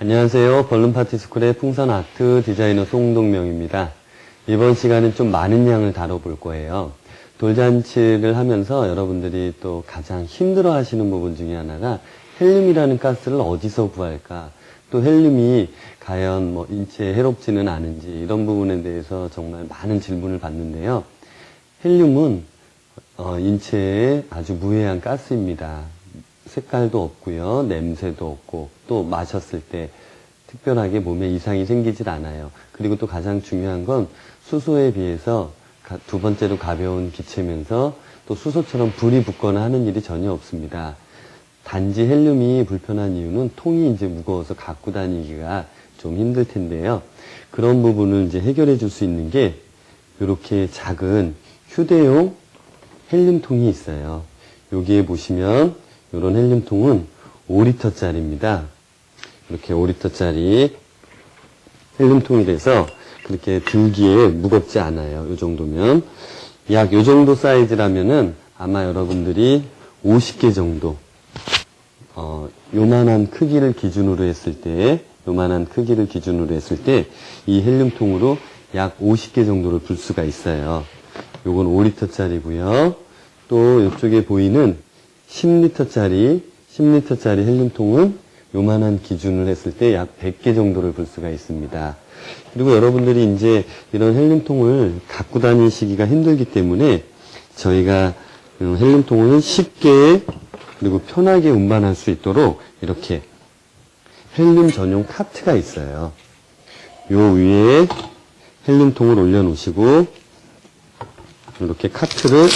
안녕하세요. 벌룬파티스쿨의 풍선아트 디자이너 송동명입니다. 이번 시간은 좀 많은 양을 다뤄볼 거예요. 돌잔치를 하면서 여러분들이 또 가장 힘들어 하시는 부분 중에 하나가 헬륨이라는 가스를 어디서 구할까? 또 헬륨이 과연 인체에 해롭지는 않은지 이런 부분에 대해서 정말 많은 질문을 받는데요. 헬륨은 인체에 아주 무해한 가스입니다. 색깔도 없고요. 냄새도 없고 또 마셨을 때 특별하게 몸에 이상이 생기질 않아요. 그리고 또 가장 중요한 건 수소에 비해서 두 번째로 가벼운 기체면서 또 수소처럼 불이 붙거나 하는 일이 전혀 없습니다. 단지 헬륨이 불편한 이유는 통이 이제 무거워서 갖고 다니기가 좀 힘들 텐데요. 그런 부분을 이제 해결해 줄 수 있는 게 이렇게 작은 휴대용 헬륨통이 있어요. 여기에 보시면 이런 헬륨통은 5리터짜리입니다. 이렇게 5리터짜리 헬륨통이라서 그렇게 들기에 무겁지 않아요. 이 정도면. 약 이 정도 사이즈라면은 아마 여러분들이 50개 정도, 요만한 크기를 기준으로 했을 때, 이 헬륨통으로 약 50개 정도를 불 수가 있어요. 요건 5리터짜리고요. 또 이쪽에 보이는 10리터짜리 헬륨통은 요만한 기준을 했을 때 약 100개 정도를 불 수가 있습니다. 그리고 여러분들이 이제 이런 헬륨통을 갖고 다니시기가 힘들기 때문에 저희가 헬륨통을 쉽게 그리고 편하게 운반할 수 있도록 이렇게 헬륨 전용 카트가 있어요. 요 위에 헬륨통을 올려놓으시고 이렇게 카트를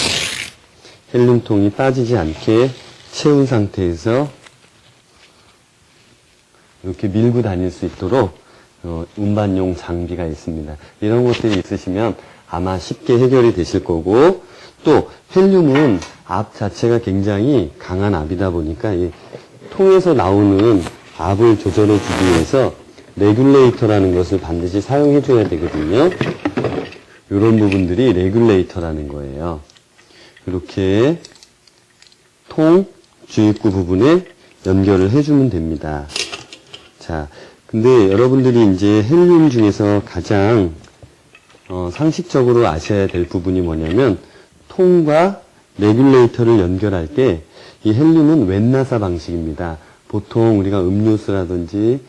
헬륨통이 빠지지 않게 채운 상태에서 이렇게 밀고 다닐 수 있도록 운반용 장비가 있습니다. 이런 것들이 있으시면 아마 쉽게 해결이 되실 거고, 또 헬륨은 압 자체가 굉장히 강한 압이다 보니까 이 통에서 나오는 압을 조절해 주기 위해서 레귤레이터라는 것을 반드시 사용해 줘야 되거든요. 이런 부분들이 레귤레이터라는 거예요. 이렇게 통 주입구 부분에 연결을 해주면 됩니다. 자, 근데 여러분들이 이제 헬륨 중에서 가장 상식적으로 아셔야 될 부분이 뭐냐면 통과 레귤레이터를 연결할 때 이 헬륨은 웬나사 방식입니다. 보통 우리가 음료수라든지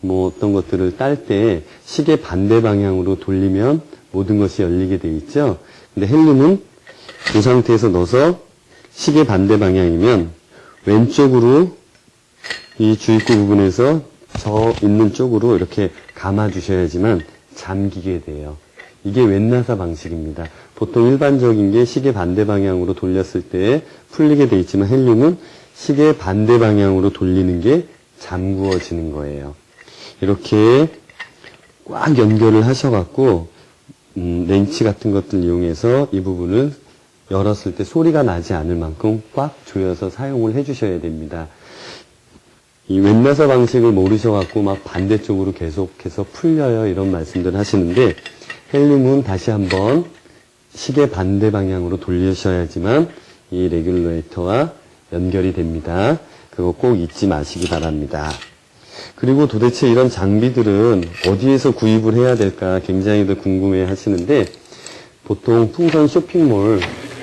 어떤 것들을 딸 때 시계 반대 방향으로 돌리면 모든 것이 열리게 돼 있죠. 근데 헬륨은 이 상태에서 넣어서 시계 반대 방향이면 왼쪽으로 이 주입구 부분에서 저 있는 쪽으로 이렇게 감아 주셔야지만 잠기게 돼요. 이게 웬나사 방식입니다. 보통 일반적인 게 시계 반대 방향으로 돌렸을 때 풀리게 돼 있지만 헬륨은 시계 반대 방향으로 돌리는 게 잠구어지는 거예요. 이렇게 꽉 연결을 하셔갖고 렌치 같은 것들 이용해서 이 부분을 열었을 때 소리가 나지 않을 만큼 꽉 조여서 사용을 해주셔야 됩니다. 이 웬나사 방식을 모르셔갖고 막 반대쪽으로 계속해서 풀려요 이런 말씀들 하시는데, 헬륨은 다시 한번 시계 반대 방향으로 돌리셔야지만 이 레귤레이터와 연결이 됩니다. 그거 꼭 잊지 마시기 바랍니다. 그리고 도대체 이런 장비들은 어디에서 구입을 해야 될까 굉장히들 궁금해 하시는데, 보통 풍선 쇼핑몰,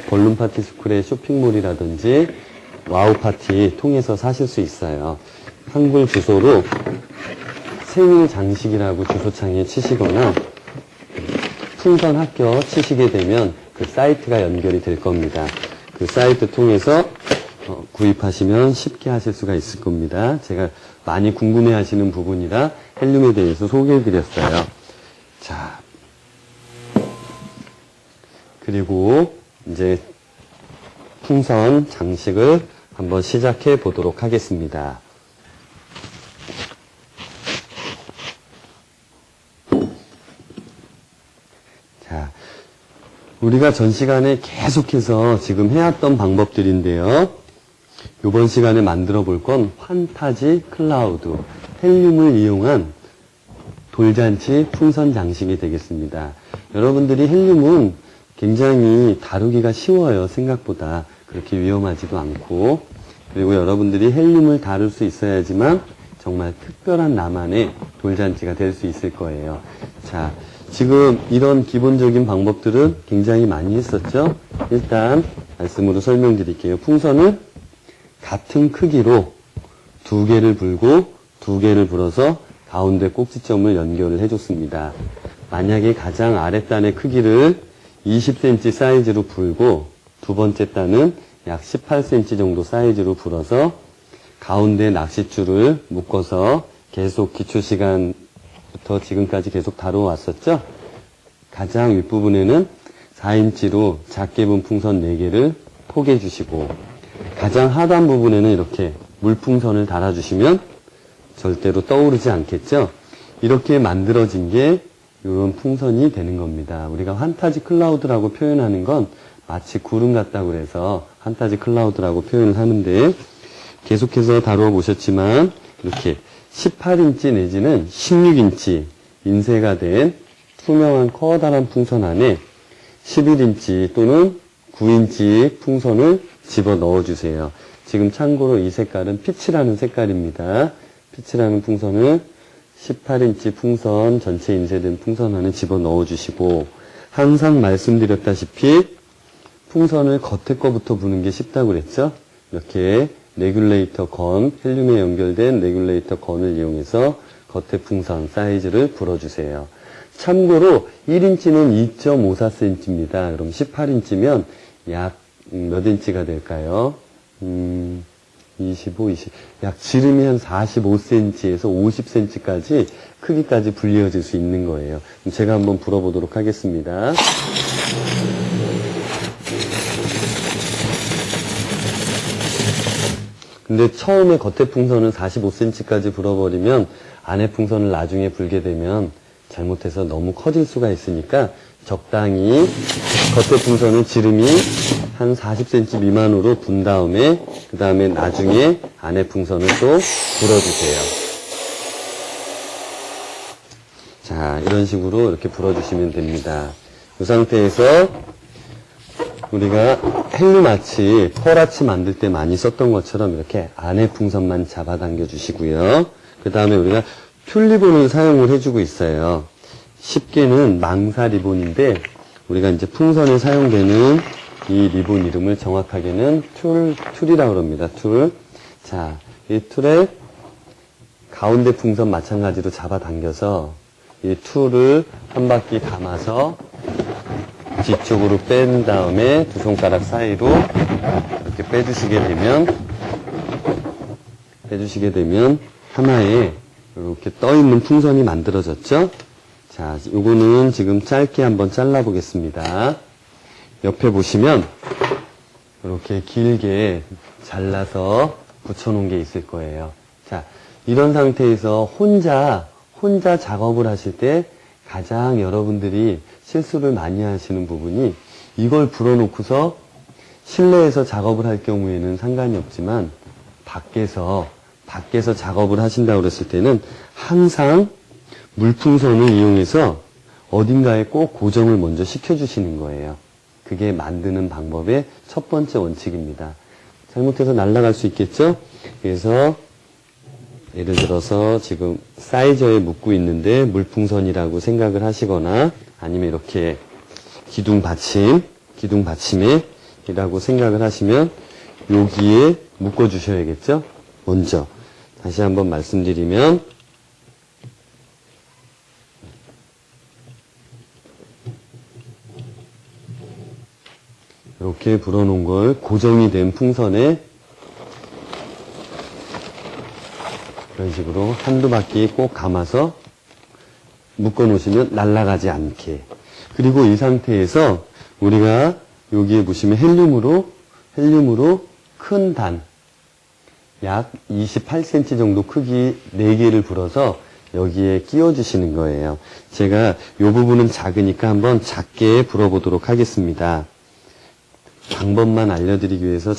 벌룬파티스쿨의 쇼핑몰이라든지 와우파티 통해서 사실 수 있어요. 한글 주소로 생일장식이라고 주소창에 치시거나 풍선 합격 치시게 되면 그 사이트가 연결이 될 겁니다. 그 사이트 통해서 구입하시면 쉽게 하실 수가 있을 겁니다. 제가 많이 궁금해 하시는 부분이라 헬륨에 대해서 소개해 드렸어요. 자, 그리고 이제 풍선 장식을 한번 시작해 보도록 하겠습니다. 자, 우리가 전 시간에 계속해서 지금 해왔던 방법들인데요. 이번 시간에 만들어 볼 건 환타지 클라우드, 헬륨을 이용한 돌잔치 풍선 장식이 되겠습니다. 여러분들이 헬륨은 굉장히 다루기가 쉬워요. 생각보다 그렇게 위험하지도 않고. 그리고 여러분들이 헬륨을 다룰 수 있어야지만 정말 특별한 나만의 돌잔치가 될 수 있을 거예요. 자, 지금 이런 기본적인 방법들은 굉장히 많이 했었죠? 일단 말씀으로 설명드릴게요. 풍선을 같은 크기로 2개를 불고 2개를 불어서 가운데 꼭지점을 연결을 해줬습니다. 만약에 가장 아랫단의 크기를 20cm 사이즈로 불고 두 번째 단은 약 18cm 정도 사이즈로 불어서 가운데 낚싯줄을 묶어서 계속 기초시간부터 지금까지 계속 다뤄왔었죠? 가장 윗부분에는 4인치로 작게 분 풍선 4개를 포개해 주시고 가장 하단 부분에는 이렇게 물풍선을 달아주시면 절대로 떠오르지 않겠죠? 이렇게 만들어진 게 이런 풍선이 되는 겁니다. 우리가 환타지 클라우드라고 표현하는 건 마치 구름 같다고 해서 환타지 클라우드라고 표현을 하는데 계속해서 다루어 보셨지만 이렇게 18인치 내지는 16인치 인쇄가 된 투명한 커다란 풍선 안에 11인치 또는 9인치 풍선을 집어 넣어주세요. 지금 참고로 이 색깔은 피치라는 색깔입니다. 피치라는 풍선을 18인치 풍선, 전체 인쇄된 풍선 안에 집어 넣어주시고 항상 말씀드렸다시피 풍선을 겉에 거부터 부는 게 쉽다고 그랬죠? 이렇게 레귤레이터 건, 헬륨에 연결된 레귤레이터 건을 이용해서 겉에 풍선 사이즈를 불어주세요. 참고로 1인치는 2.54cm입니다. 그럼 18인치면 약 몇 인치가 될까요? 25, 20. 약 지름이 한 45cm에서 50cm까지 크기까지 불리어질 수 있는 거예요. 그럼 제가 한번 불어보도록 하겠습니다. 근데 처음에 겉에 풍선은 45cm까지 불어버리면 안에 풍선을 나중에 불게 되면 잘못해서 너무 커질 수가 있으니까 적당히 겉에 풍선은 지름이 한 40cm 미만으로 분 다음에 그 다음에 나중에 안에 풍선을 또 불어주세요. 자, 이런 식으로 이렇게 불어주시면 됩니다. 이 상태에서 우리가 헬륨아치, 펄아치 만들 때 많이 썼던 것처럼 이렇게 안에 풍선만 잡아당겨 주시고요. 그 다음에 우리가 튤리본을 사용을 해주고 있어요. 쉽게는 망사 리본인데 우리가 이제 풍선에 사용되는 이 리본 이름을 정확하게는 툴이라고 합니다. 툴. 자, 이 툴에 가운데 풍선 마찬가지로 잡아당겨서 이 툴을 한 바퀴 감아서 뒤쪽으로 뺀 다음에 두 손가락 사이로 이렇게 빼주시게 되면 하나의 이렇게 떠있는 풍선이 만들어졌죠? 자, 요거는 지금 짧게 한번 잘라 보겠습니다. 옆에 보시면 이렇게 길게 잘라서 붙여놓은 게 있을 거예요. 자, 이런 상태에서 혼자 작업을 하실 때 가장 여러분들이 실수를 많이 하시는 부분이 이걸 불어놓고서 실내에서 작업을 할 경우에는 상관이 없지만 밖에서 작업을 하신다고 그랬을 때는 항상 물풍선을 이용해서 어딘가에 꼭 고정을 먼저 시켜주시는 거예요. 그게 만드는 방법의 첫 번째 원칙입니다. 잘못해서 날아갈 수 있겠죠? 그래서 예를 들어서 지금 사이저에 묶고 있는데 물풍선이라고 생각을 하시거나 아니면 이렇게 기둥 받침에 이라고 생각을 하시면 여기에 묶어 주셔야겠죠? 먼저 다시 한번 말씀드리면 이렇게 불어놓은 걸 고정이 된 풍선에 이런 식으로 한두 바퀴 꼭 감아서 묶어 놓으시면 날아가지 않게. 그리고 이 상태에서 우리가 여기에 보시면 헬륨으로 큰 단, 약 28cm 정도 크기 4개를 불어서 여기에 끼워 주시는 거예요. 제가 이 부분은 작으니까 한번 작게 불어보도록 하겠습니다. 방법만 알려드리기 위해서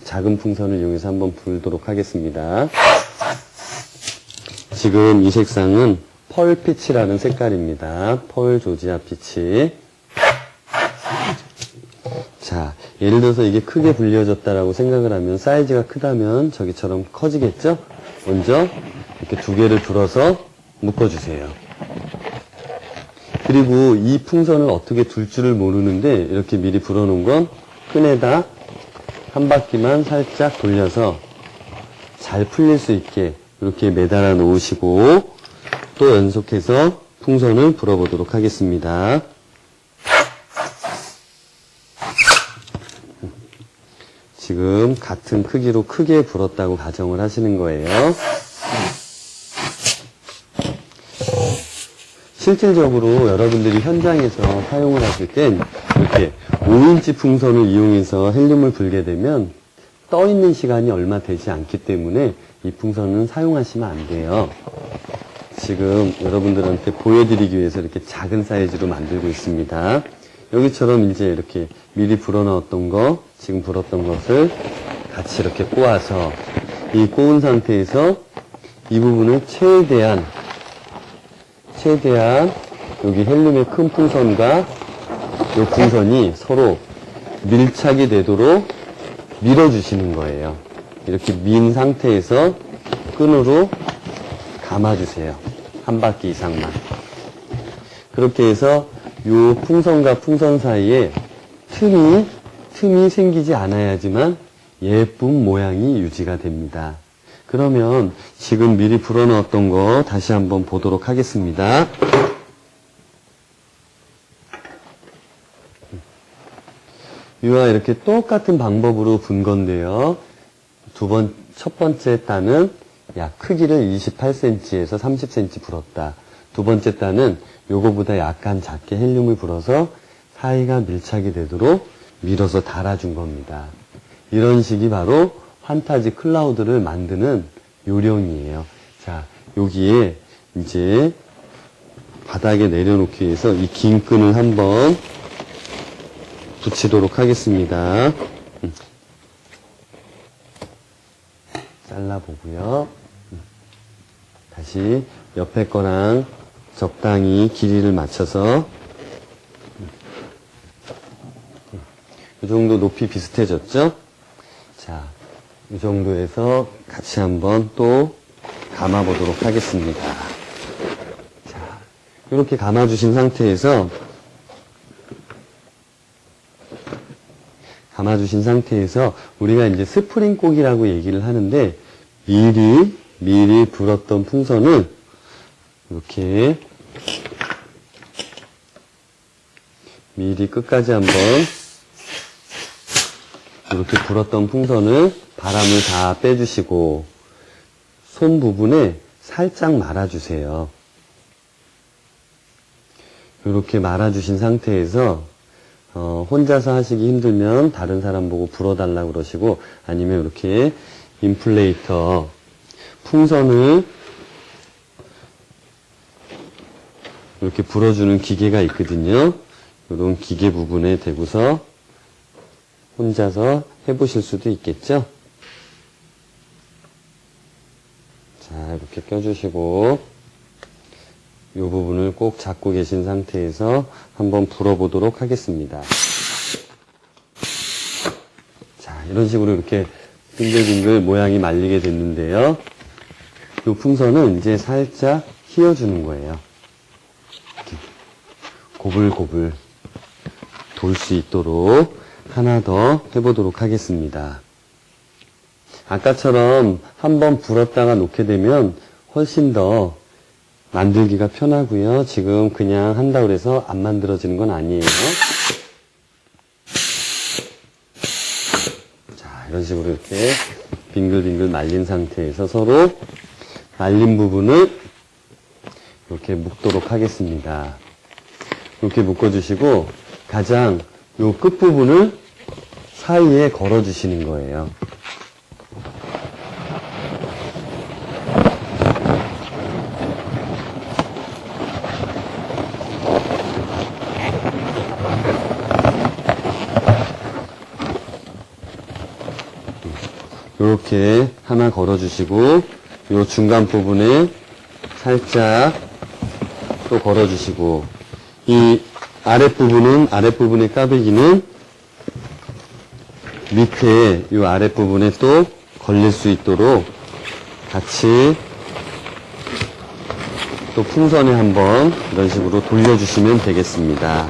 작은 풍선을 이용해서 한번 불도록 하겠습니다. 지금 이 색상은 펄 피치라는 색깔입니다. 펄 조지아 피치. 자, 예를 들어서 이게 크게 불려졌다라고 생각을 하면 사이즈가 크다면 저기처럼 커지겠죠? 먼저 이렇게 두 개를 불어서 묶어주세요. 그리고 이 풍선을 어떻게 둘 줄을 모르는데 이렇게 미리 불어놓은 건 끈에다 한 바퀴만 살짝 돌려서 잘 풀릴 수 있게 이렇게 매달아 놓으시고 또 연속해서 풍선을 불어보도록 하겠습니다. 지금 같은 크기로 크게 불었다고 가정을 하시는 거예요. 실질적으로 여러분들이 현장에서 사용을 하실 땐 이렇게 5인치 풍선을 이용해서 헬륨을 불게 되면 떠 있는 시간이 얼마 되지 않기 때문에 이 풍선은 사용하시면 안 돼요. 지금 여러분들한테 보여드리기 위해서 이렇게 작은 사이즈로 만들고 있습니다. 여기처럼 이제 이렇게 미리 불어넣었던 거, 지금 불었던 것을 같이 이렇게 꼬아서 이 꼬은 상태에서 이 부분을 최대한 여기 헬륨의 큰 풍선과 이 풍선이 서로 밀착이 되도록 밀어주시는 거예요. 이렇게 민 상태에서 끈으로 감아주세요. 한 바퀴 이상만. 그렇게 해서 이 풍선과 풍선 사이에 틈이 생기지 않아야지만 예쁜 모양이 유지가 됩니다. 그러면 지금 미리 불어넣었던 거 다시 한번 보도록 하겠습니다. 이와 이렇게 똑같은 방법으로 분 건데요. 첫 번째 단은 약 크기를 28cm에서 30cm 불었다. 두 번째 단은 요거보다 약간 작게 헬륨을 불어서 사이가 밀착이 되도록 밀어서 달아준 겁니다. 이런 식이 바로 판타지 클라우드를 만드는 요령이에요. 자, 여기에 이제 바닥에 내려놓기 위해서 이 긴 끈을 한번 붙이도록 하겠습니다. 잘라보고요. 다시 옆에 거랑 적당히 길이를 맞춰서 이 정도 높이 비슷해졌죠? 자, 이 정도에서 같이 한번 또 감아보도록 하겠습니다. 자, 이렇게 감아주신 상태에서 우리가 이제 스프링 꼭이라고 얘기를 하는데 미리 불었던 풍선을 이렇게 미리 끝까지 한번 이렇게 불었던 풍선을 바람을 다 빼주시고 손 부분에 살짝 말아주세요. 이렇게 말아주신 상태에서 혼자서 하시기 힘들면 다른 사람 보고 불어달라고 그러시고 아니면 이렇게 인플레이터 풍선을 이렇게 불어주는 기계가 있거든요. 이런 기계 부분에 대고서 혼자서 해보실 수도 있겠죠. 자, 이렇게 껴주시고 이 부분을 꼭 잡고 계신 상태에서 한번 불어보도록 하겠습니다. 자, 이런 식으로 이렇게 빙글빙글 모양이 말리게 됐는데요. 이 풍선은 이제 살짝 휘어주는 거예요. 이렇게 고불고불 돌 수 있도록 하나 더 해보도록 하겠습니다. 아까처럼 한번 불었다가 놓게 되면 훨씬 더 만들기가 편하고요. 지금 그냥 한다고 해서 안 만들어지는 건 아니에요. 자, 이런 식으로 이렇게 빙글빙글 말린 상태에서 서로 말린 부분을 이렇게 묶도록 하겠습니다. 이렇게 묶어주시고 가장 요 끝부분을 사이에 걸어주시는 거예요. 이렇게 하나 걸어주시고 요 중간 부분에 살짝 또 걸어주시고 이 아랫부분의 까베기는 밑에 이 아랫부분에 또 걸릴 수 있도록 같이 또 풍선에 한번 이런 식으로 돌려주시면 되겠습니다.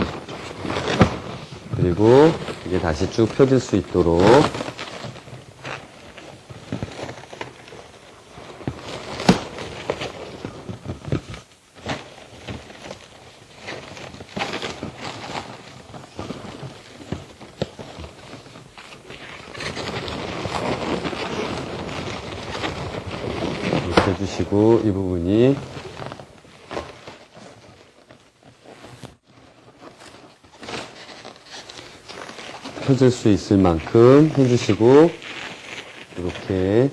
그리고 이게 다시 쭉 펴질 수 있도록 이렇게 해주시고 이 부분이 펴질 수 있을 만큼 해주시고 이렇게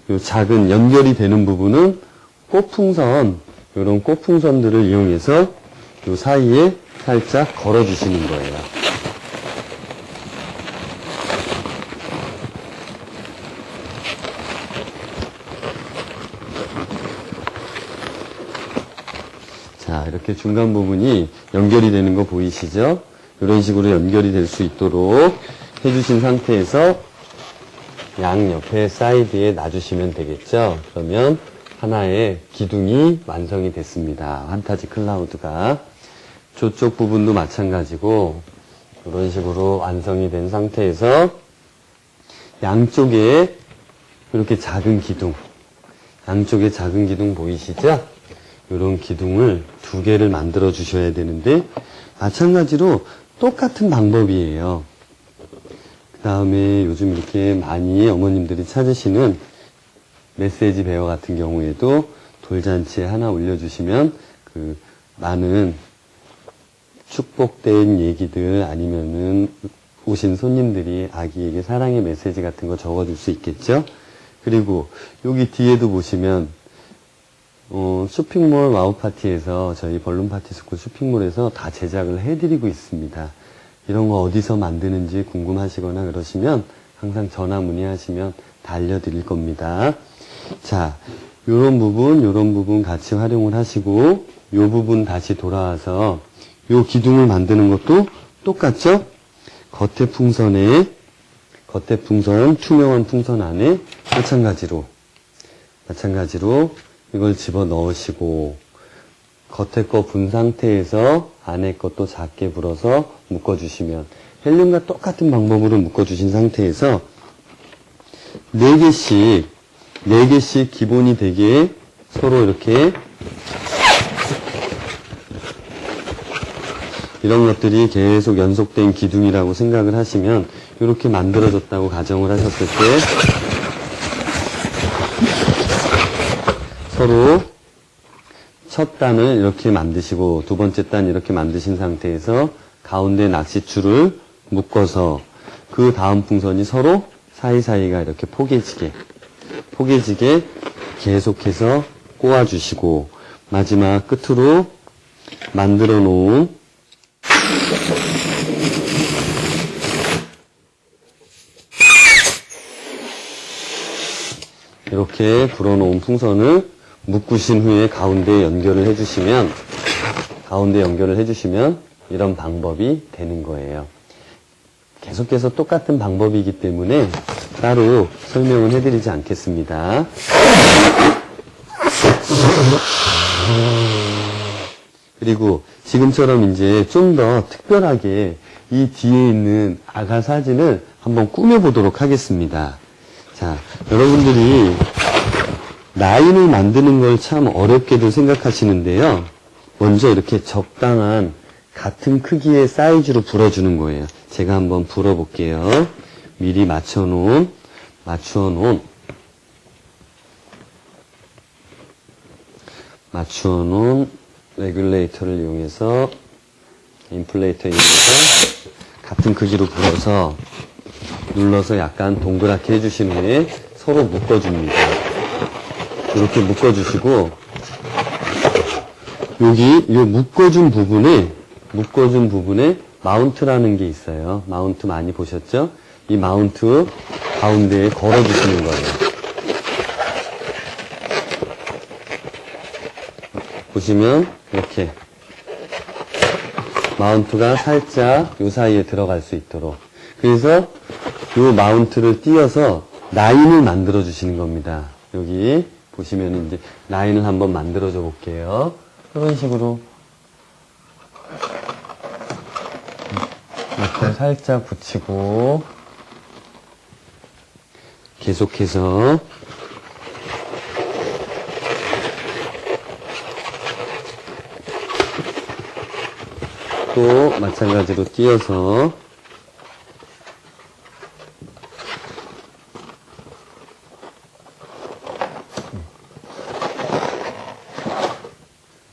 요 작은 연결이 되는 부분은 꽃풍선, 이런 꽃풍선들을 이용해서 요 사이에 살짝 걸어주시는 거예요. 자, 이렇게 중간 부분이 연결이 되는 거 보이시죠? 이런 식으로 연결이 될 수 있도록 해주신 상태에서 양옆에 사이드에 놔주시면 되겠죠? 그러면 하나의 기둥이 완성이 됐습니다. 환타지 클라우드가. 저쪽 부분도 마찬가지고 이런 식으로 완성이 된 상태에서 양쪽에 이렇게 작은 기둥, 양쪽에 작은 기둥 보이시죠? 이런 기둥을 2개를 만들어 주셔야 되는데 마찬가지로 똑같은 방법이에요. 그 다음에 요즘 이렇게 많이 어머님들이 찾으시는 메시지 베어 같은 경우에도 돌잔치에 하나 올려주시면 그 많은 축복된 얘기들 아니면은 오신 손님들이 아기에게 사랑의 메시지 같은 거 적어줄 수 있겠죠? 그리고 여기 뒤에도 보시면 쇼핑몰 와우파티에서 저희 벌룬파티스쿨 쇼핑몰에서 다 제작을 해드리고 있습니다. 이런 거 어디서 만드는지 궁금하시거나 그러시면 항상 전화 문의하시면 다 알려드릴 겁니다. 자, 요런 부분 같이 활용을 하시고 요 부분 다시 돌아와서 요 기둥을 만드는 것도 똑같죠? 겉에 풍선, 투명한 풍선 안에 마찬가지로 이걸 집어 넣으시고 겉에 거 분 상태에서 안에 것도 작게 불어서 묶어주시면 헬륨과 똑같은 방법으로 묶어주신 상태에서 4개씩 기본이 되게 서로 이렇게 이런 것들이 계속 연속된 기둥이라고 생각을 하시면 이렇게 만들어졌다고 가정을 하셨을 때 서로 첫 단을 이렇게 만드시고 두 번째 단 이렇게 만드신 상태에서 가운데 낚싯줄을 묶어서 그 다음 풍선이 서로 사이사이가 이렇게 포개지게 계속해서 꼬아주시고 마지막 끝으로 만들어 놓은 이렇게 불어놓은 풍선을 묶으신 후에 가운데 연결을 해주시면 이런 방법이 되는 거예요. 계속해서 똑같은 방법이기 때문에 따로 설명은 해드리지 않겠습니다. 그리고 지금처럼 이제 좀 더 특별하게 이 뒤에 있는 아가 사진을 한번 꾸며보도록 하겠습니다. 자, 여러분들이 라인을 만드는 걸 참 어렵게도 생각하시는데요. 먼저 이렇게 적당한 같은 크기의 사이즈로 불어주는 거예요. 제가 한번 불어볼게요. 미리 맞춰 놓은 레귤레이터를 이용해서 인플레이터 이용해서 같은 크기로 불어서 눌러서 약간 동그랗게 해주신 후에 서로 묶어줍니다. 이렇게 묶어주시고 여기 이 묶어준 부분에 마운트라는 게 있어요. 마운트 많이 보셨죠? 이 마운트 가운데에 걸어주시는 거예요. 보시면 이렇게 마운트가 살짝 이 사이에 들어갈 수 있도록 그래서 이 마운트를 띄어서 라인을 만들어 주시는 겁니다. 여기 보시면 이제 라인을 한번 만들어줘 볼게요. 이런 식으로 옆에 살짝 붙이고 계속해서 또 마찬가지로 띄어서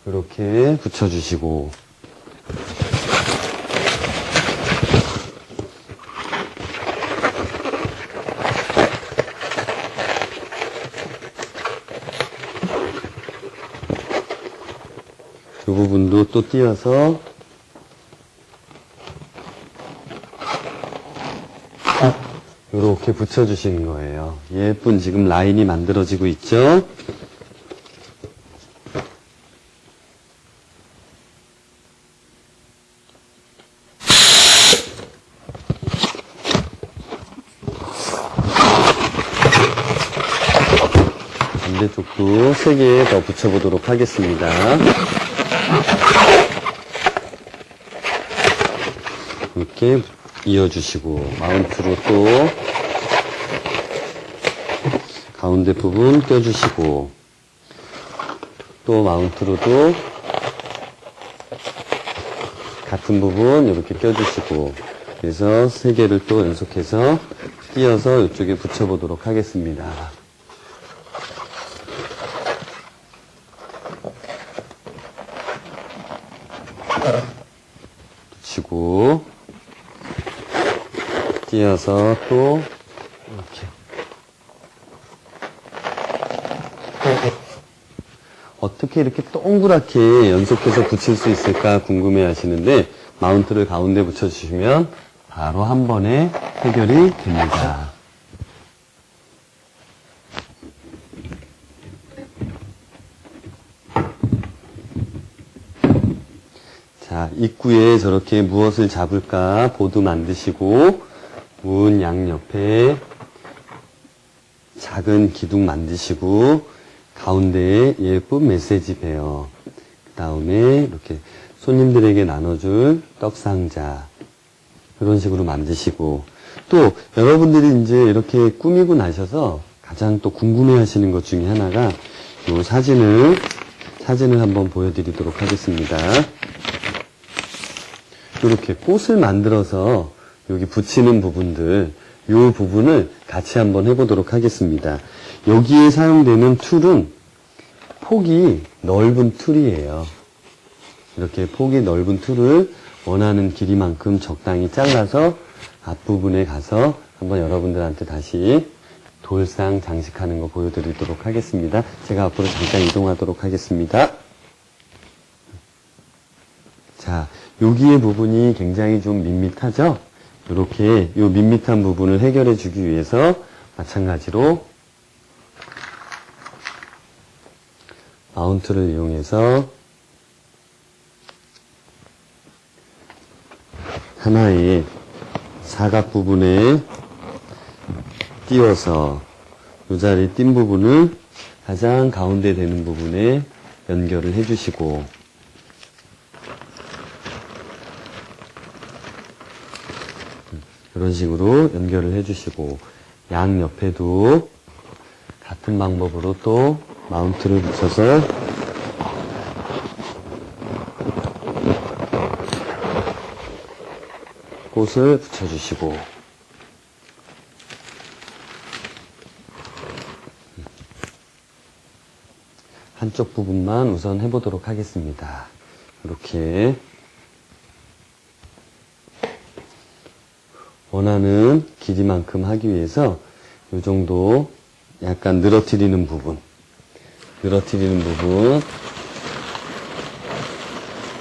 이렇게 붙여주시고 이 부분도 또 띄어서 이렇게 붙여주시는 거예요. 예쁜 지금 라인이 만들어지고 있죠? 반대쪽도 3개 더 붙여보도록 하겠습니다. 이렇게 이어주시고 마운트로 또 가운데 부분 껴주시고 또 마운트로도 같은 부분 이렇게 껴주시고 그래서 3개를 또 연속해서 띄어서 이쪽에 붙여보도록 하겠습니다. 붙이고 띄어서 또 이렇게 어떻게 이렇게 동그랗게 연속해서 붙일 수 있을까 궁금해 하시는데 마운트를 가운데 붙여주시면 바로 한 번에 해결이 됩니다. 자, 입구에 저렇게 무엇을 잡을까 보드 만드시고 문 양옆에 작은 기둥 만드시고 가운데에 예쁜 메시지 베어 그 다음에 이렇게 손님들에게 나눠줄 떡상자 이런 식으로 만드시고 또 여러분들이 이제 이렇게 꾸미고 나셔서 가장 또 궁금해 하시는 것 중에 하나가 이 사진을 한번 보여드리도록 하겠습니다. 이렇게 꽃을 만들어서 여기 붙이는 부분들, 이 부분을 같이 한번 해보도록 하겠습니다. 여기에 사용되는 툴은 폭이 넓은 툴이에요. 이렇게 폭이 넓은 툴을 원하는 길이만큼 적당히 잘라서 앞부분에 가서 한번 여러분들한테 다시 돌상 장식하는 거 보여드리도록 하겠습니다. 제가 앞으로 잠깐 이동하도록 하겠습니다. 자, 여기의 부분이 굉장히 좀 밋밋하죠? 이렇게 이 밋밋한 부분을 해결해 주기 위해서 마찬가지로 마운트를 이용해서 하나의 사각 부분에 띄워서 이 자리 띈 부분을 가장 가운데 되는 부분에 연결을 해주시고 이런 식으로 연결을 해주시고 양옆에도 같은 방법으로 또 마운트를 붙여서 꽃을 붙여주시고 한쪽 부분만 우선 해보도록 하겠습니다. 이렇게 원하는 길이만큼 하기 위해서 이 정도 약간 늘어뜨리는 부분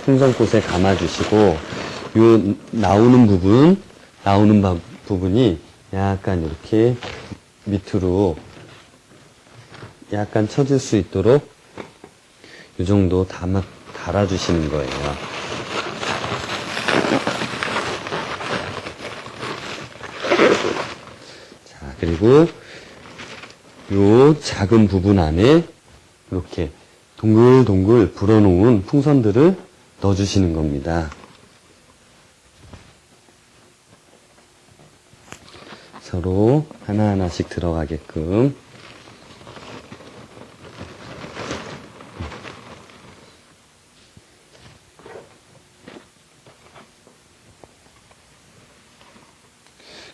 풍선꽃에 감아주시고 요 나오는 부분이 약간 이렇게 밑으로 약간 쳐질 수 있도록 이 정도 달아주시는 거예요. 그리고 요 작은 부분 안에 이렇게 동글동글 불어놓은 풍선들을 넣어주시는 겁니다. 서로 하나하나씩 들어가게끔.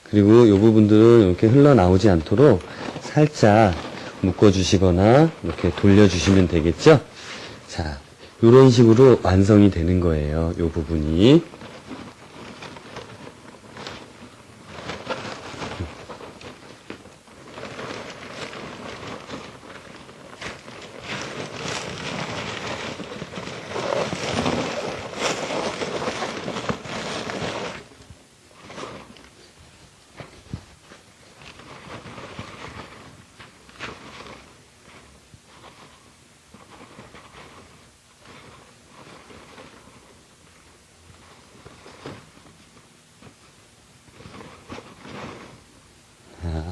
그리고 이 부분들은 이렇게 흘러나오지 않도록 살짝 묶어주시거나 이렇게 돌려주시면 되겠죠? 자, 이런 식으로 완성이 되는 거예요. 이 부분이.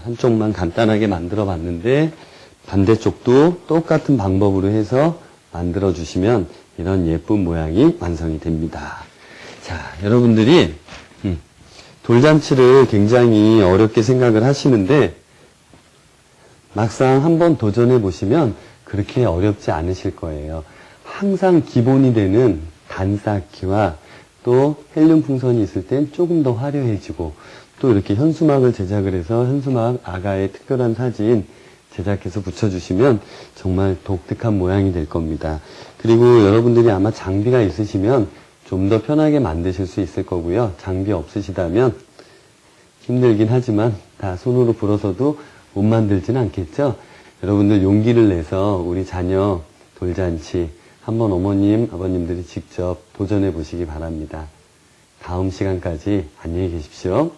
한쪽만 간단하게 만들어 봤는데 반대쪽도 똑같은 방법으로 해서 만들어 주시면 이런 예쁜 모양이 완성이 됩니다. 자, 여러분들이 돌잔치를 굉장히 어렵게 생각을 하시는데 막상 한번 도전해 보시면 그렇게 어렵지 않으실 거예요. 항상 기본이 되는 단쌓기와 또 헬륨 풍선이 있을 땐 조금 더 화려해지고 또 이렇게 현수막을 제작을 해서 현수막 아가의 특별한 사진 제작해서 붙여주시면 정말 독특한 모양이 될 겁니다. 그리고 여러분들이 아마 장비가 있으시면 좀 더 편하게 만드실 수 있을 거고요. 장비 없으시다면 힘들긴 하지만 다 손으로 불어서도 못 만들지는 않겠죠? 여러분들 용기를 내서 우리 자녀 돌잔치 한번 어머님, 아버님들이 직접 도전해 보시기 바랍니다. 다음 시간까지 안녕히 계십시오.